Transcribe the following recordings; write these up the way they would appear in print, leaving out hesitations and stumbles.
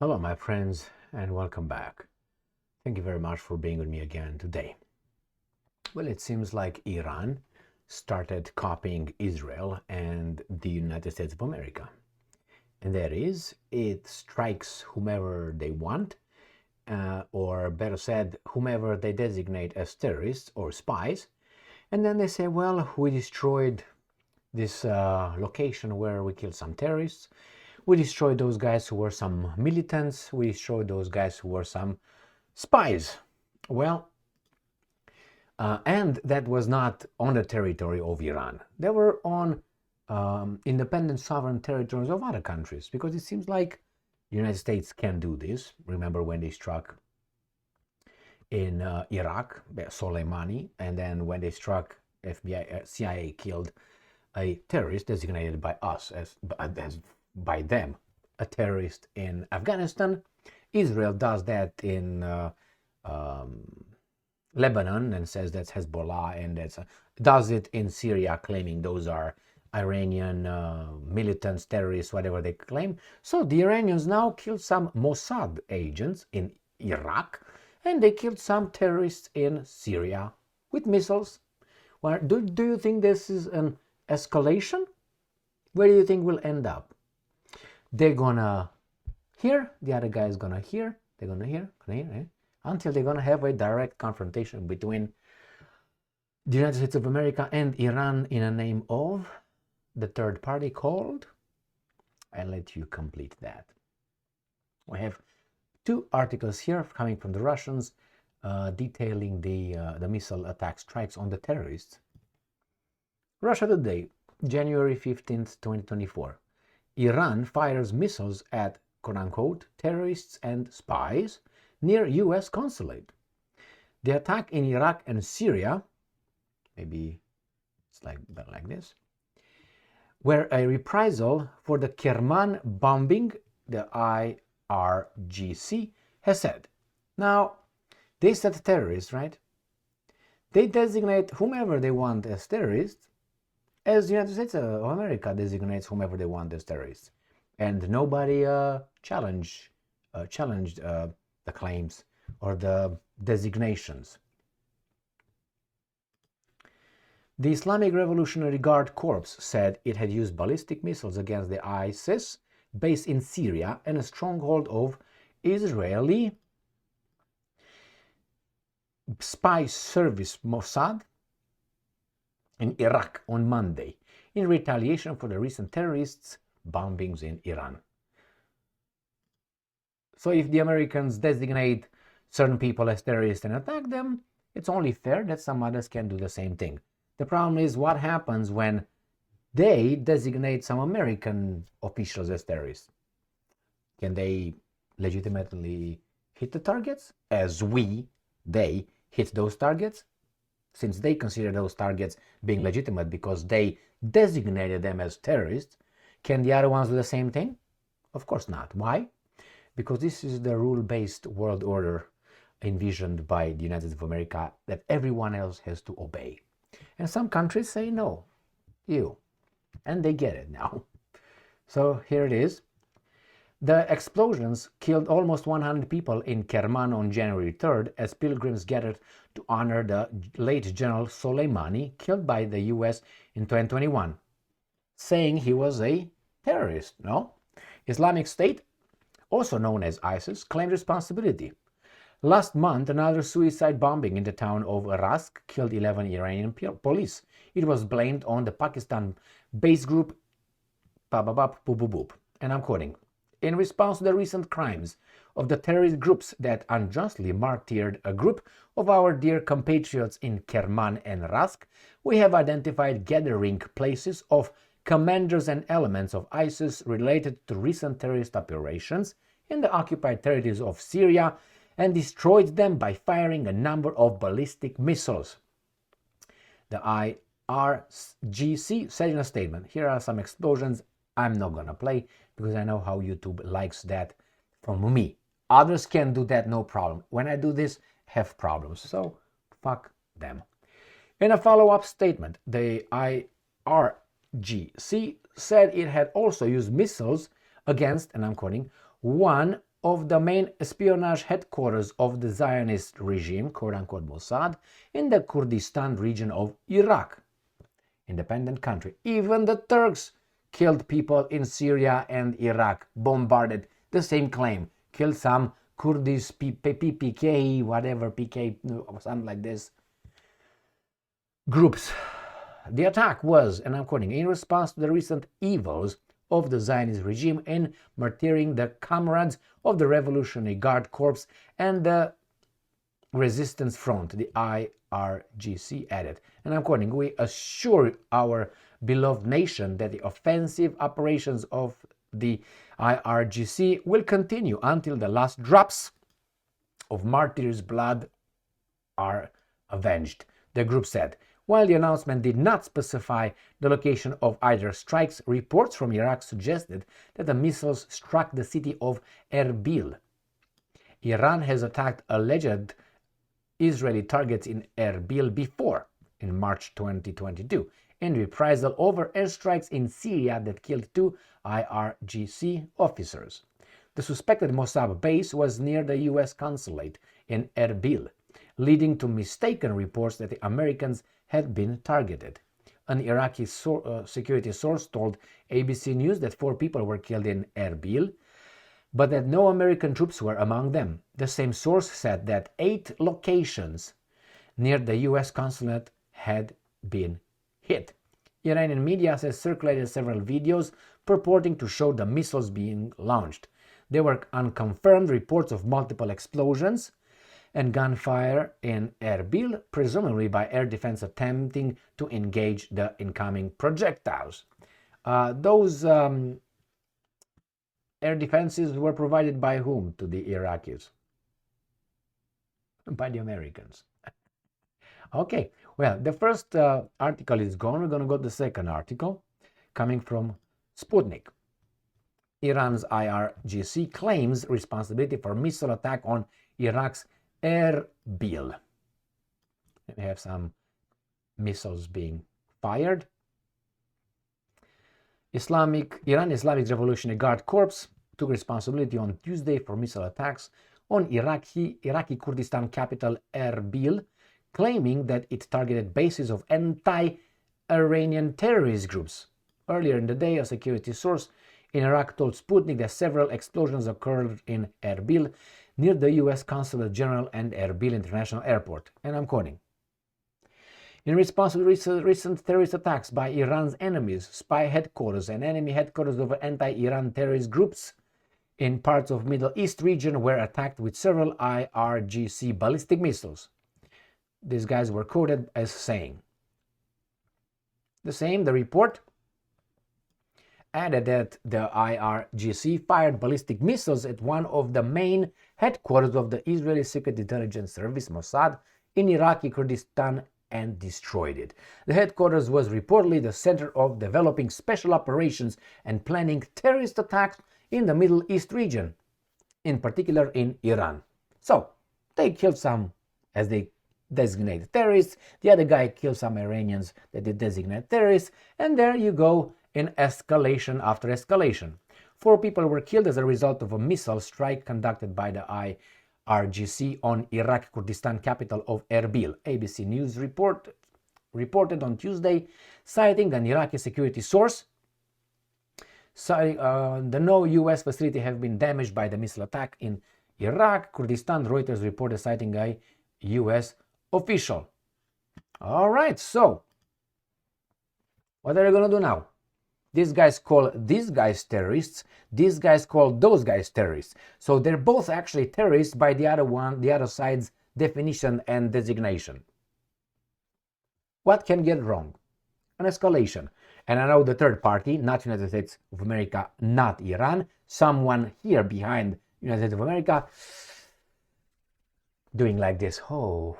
Hello, my friends, and welcome back. Thank you very much for being with me again today. Well, it seems like Iran started copying Israel and the United States of America. And that is, it strikes whomever they want, or better said, whomever they designate as terrorists or spies. And then they say, well, we destroyed this location where we killed some terrorists. We destroyed those guys who were some militants. We destroyed those guys who were some spies. Well, and that was not on the territory of Iran. They were on independent sovereign territories of other countries, because it seems like the United States can do this. Remember when they struck in Iraq, Soleimani, and then when they struck FBI, CIA killed a terrorist designated by us as by them, a terrorist in Afghanistan. Israel does that in Lebanon and says that's Hezbollah, and does it in Syria, claiming those are Iranian militants, terrorists, whatever they claim. So the Iranians now killed some Mossad agents in Iraq, and they killed some terrorists in Syria with missiles. Well, do you think this is an escalation? Where do you think we'll end up? They're gonna hear, the other guy is gonna hear, they're gonna hear, until they're gonna have a direct confrontation between the United States of America and Iran in the name of the third party called, I'll let you complete that. We have two articles here coming from the Russians detailing the missile attack strikes on the terrorists. Russia Today, January 15th, 2024. Iran fires missiles at quote-unquote terrorists and spies near US consulate. The attack in Iraq and Syria, maybe it's like this, were a reprisal for the Kerman bombing, the IRGC has said. Now, they said terrorists, right? They designate whomever they want as terrorists, as the United States of America designates whomever they want as terrorists. And nobody challenged the claims or the designations. The Islamic Revolutionary Guard Corps said it had used ballistic missiles against the ISIS base in Syria and a stronghold of Israeli spy service Mossad in Iraq on Monday, in retaliation for the recent terrorist bombings in Iran. So if the Americans designate certain people as terrorists and attack them, it's only fair that some others can do the same thing. The problem is what happens when they designate some American officials as terrorists. Can they legitimately hit the targets as they hit those targets? Since they consider those targets being legitimate because they designated them as terrorists, can the other ones do the same thing? Of course not. Why? Because this is the rule-based world order envisioned by the United States of America that everyone else has to obey. And some countries say no, you. And they get it now. So here it is. The explosions killed almost 100 people in Kerman on January 3rd as pilgrims gathered to honor the late General Soleimani, killed by the US in 2021, saying he was a terrorist. No? Islamic State, also known as ISIS, claimed responsibility. Last month, another suicide bombing in the town of Rask killed 11 Iranian police. It was blamed on the Pakistan-based group Boop. And I'm quoting, in response to the recent crimes of the terrorist groups that unjustly martyred a group of our dear compatriots in Kerman and Rask, we have identified gathering places of commanders and elements of ISIS related to recent terrorist operations in the occupied territories of Syria and destroyed them by firing a number of ballistic missiles. The IRGC said in a statement, here are some explosions. I'm not going to play because I know how YouTube likes that from me. Others can do that, no problem. When I do this, have problems. So fuck them. In a follow-up statement, the IRGC said it had also used missiles against, and I'm quoting, one of the main espionage headquarters of the Zionist regime, quote-unquote Mossad, in the Kurdistan region of Iraq, independent country. Even the Turks killed people in Syria and Iraq, bombarded, the same claim, killed some Kurdish PKK, whatever, PK, something like this, groups. The attack was, and I'm quoting, in response to the recent evils of the Zionist regime in martyring the comrades of the Revolutionary Guard Corps and the Resistance Front, the IRGC added. And I'm quoting, we assure our beloved nation that the offensive operations of the IRGC will continue until the last drops of martyrs' blood are avenged, the group said. While the announcement did not specify the location of either strikes, reports from Iraq suggested that the missiles struck the city of Erbil. Iran has attacked alleged Israeli targets in Erbil before, in March 2022, in reprisal over airstrikes in Syria that killed 2 IRGC officers. The suspected Mossad base was near the U.S. consulate in Erbil, leading to mistaken reports that the Americans had been targeted. An Iraqi security source told ABC News that 4 people were killed in Erbil, but that no American troops were among them. The same source said that 8 locations near the U.S. consulate had been hit. Iranian media has circulated several videos purporting to show the missiles being launched. There were unconfirmed reports of multiple explosions and gunfire in Erbil, presumably by air defense attempting to engage the incoming projectiles. Those air defenses were provided by whom to the Iraqis? By the Americans. Okay, well, the first article is gone. We're going to go to the second article, coming from Sputnik. Iran's IRGC claims responsibility for missile attack on Iraq's Erbil. We have some missiles being fired. Iran Islamic Revolutionary Guard Corps took responsibility on Tuesday for missile attacks on Iraqi Kurdistan capital Erbil, claiming that it targeted bases of anti-Iranian terrorist groups. Earlier in the day, a security source in Iraq told Sputnik that several explosions occurred in Erbil, near the U.S. Consulate General and Erbil International Airport. And I'm quoting, in response to recent terrorist attacks by Iran's enemies, spy headquarters and enemy headquarters of anti-Iran terrorist groups in parts of Middle East region were attacked with several IRGC ballistic missiles. These guys were quoted as saying. The report added that the IRGC fired ballistic missiles at one of the main headquarters of the Israeli Secret Intelligence Service, Mossad, in Iraqi Kurdistan and destroyed it. The headquarters was reportedly the center of developing special operations and planning terrorist attacks in the Middle East region, in particular in Iran. So, they killed some, as they designated terrorists, the other guy killed some Iranians that they designate terrorists, and there you go in escalation after escalation. 4 people were killed as a result of a missile strike conducted by the IRGC on Iraq Kurdistan capital of Erbil. ABC News reported on Tuesday, citing an Iraqi security source. No U.S. facility have been damaged by the missile attack in Iraq, Kurdistan, Reuters reported, citing a U.S. official. All right, so what are they going to do now? These guys call these guys terrorists. These guys call those guys terrorists. So they're both actually terrorists by the other side's definition and designation. What can get wrong? An escalation. And I know the third party, not United States of America, not Iran, someone here behind United States of America doing like this. Oh,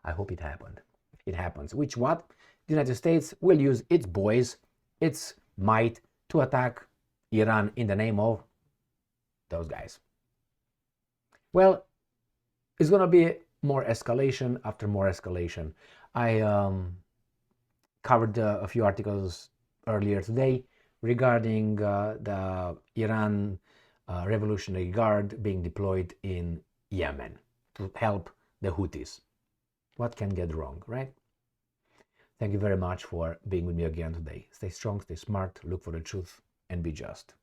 I hope it happened. It happens. Which what? The United States will use its boys, its might to attack Iran in the name of those guys. Well, it's going to be more escalation after more escalation. I covered a few articles earlier today regarding the Iran Revolutionary Guard being deployed in Yemen to help the Houthis. What can get wrong, right? Thank you very much for being with me again today. Stay strong, stay smart, look for the truth, and be just.